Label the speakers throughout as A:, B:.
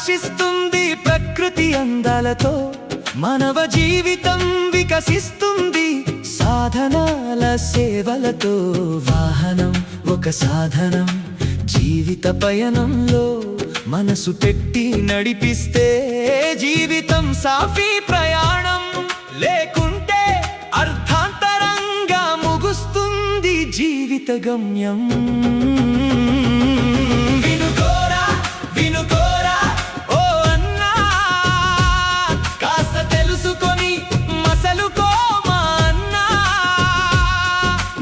A: ప్రకాశిస్తుంది ప్రకృతి అందాలతో, మానవ జీవితం వికసిస్తుంది సాధనాల సేవలతో. వాహనం ఒక సాధనం, జీవిత పయనంలో మనసు పెట్టి నడిపిస్తే జీవితం సాఫీ ప్రయాణం. లేకుంటే అర్థాంతరంగా ముగుస్తుంది జీవిత గమ్యం. వినుకోరా వినుకోరా ఓ అన్నా, కాస్త తెలుసుకొని మసలుకో మా అన్నా.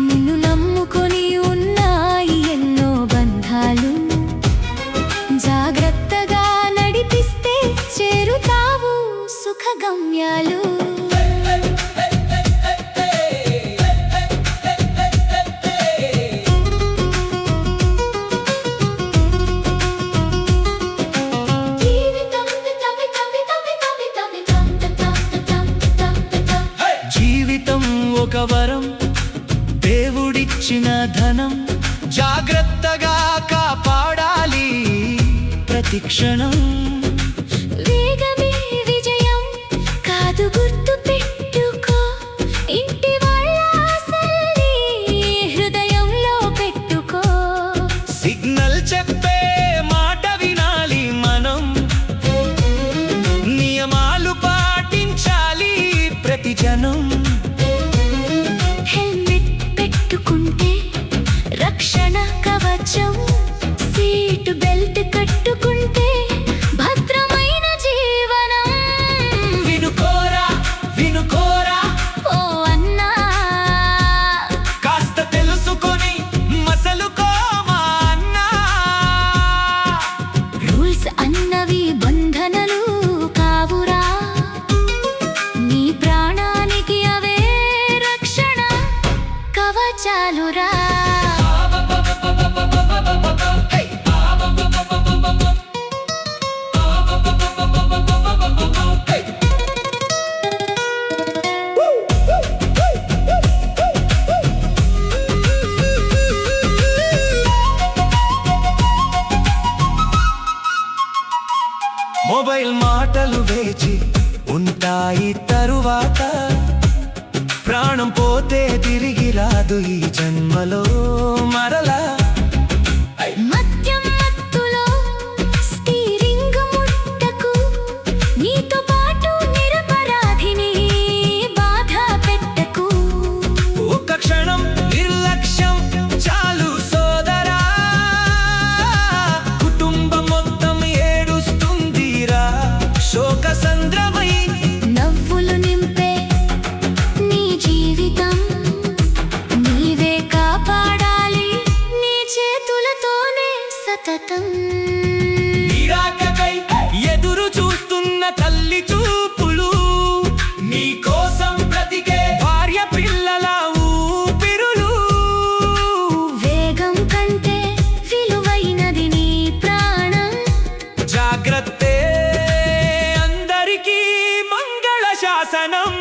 B: నిన్ను నమ్ముకొని ఉన్నాయి ఎన్నో బంధాలు, జాగ్రత్తగా నడిపిస్తే చేరుతావు సుఖ గమ్యాలు.
A: జీవితం ఒక వరం, దేవుడిచ్చిన ధనం, జాగ్రత్తగా కాపాడాలి ప్రతి క్షణం.
B: వేగమే విజయం కాదు గుర్తు పెట్టుకో, ఇంటి వాళ్ళ ఆశల్ని హృదయంలో పెట్టుకో.
A: సిగ్నల్ చెప్పే మాట వినాలి మనం, నియమాలు పాటించాలి ప్రతి జనం.
B: హెల్మెట్ పెట్టుకుంటే రక్షణ కవచం, సీటు బెల్ట్ కట్టుకుంటే భద్రమైన జీవనం.
A: వినుకోరా వినుకోరా
B: ఓ అన్నా,
A: కాస్త తెలుసుకొని మసలుకో మా అన్నా.
B: రూల్స్ అన్నవి బంధనలు కావురా, నీ ప్రాణానికి అవే రక్షణ కవచాలురా.
A: మొబైల్ మాటలు వేచి ఉంటాయి తరువాత, ప్రాణం పోతే తిరిగి రాదు ఈ జన్మలో మరలా.
B: మద్యం మత్తులో స్టీరింగ్ ముట్టకు, నీతో పాటు నిరపరాధిని బాధ పెట్టకు.
A: ఒక్క క్షణం నిర్లక్ష్యం చాలు సోదరా, కుటుంబం మొత్తం ఏడుస్తుందిరా శోక సంద్రమై.
B: నవ్వులు నింపే నీ జీవితం నీవే కాపాడాలి, నీ చేతులతోనే సతతం.
A: నిరాకకై ఎదురు చూస్తున్న తల్లి చూపులు, నీ కోసం బ్రతికే భార్య పిల్లల ఊపిరులు.
B: వేగం కంటే విలువైనది నీ ప్రాణం,
A: జాగ్రత్తే అందరికీ మంగళ శాసనం.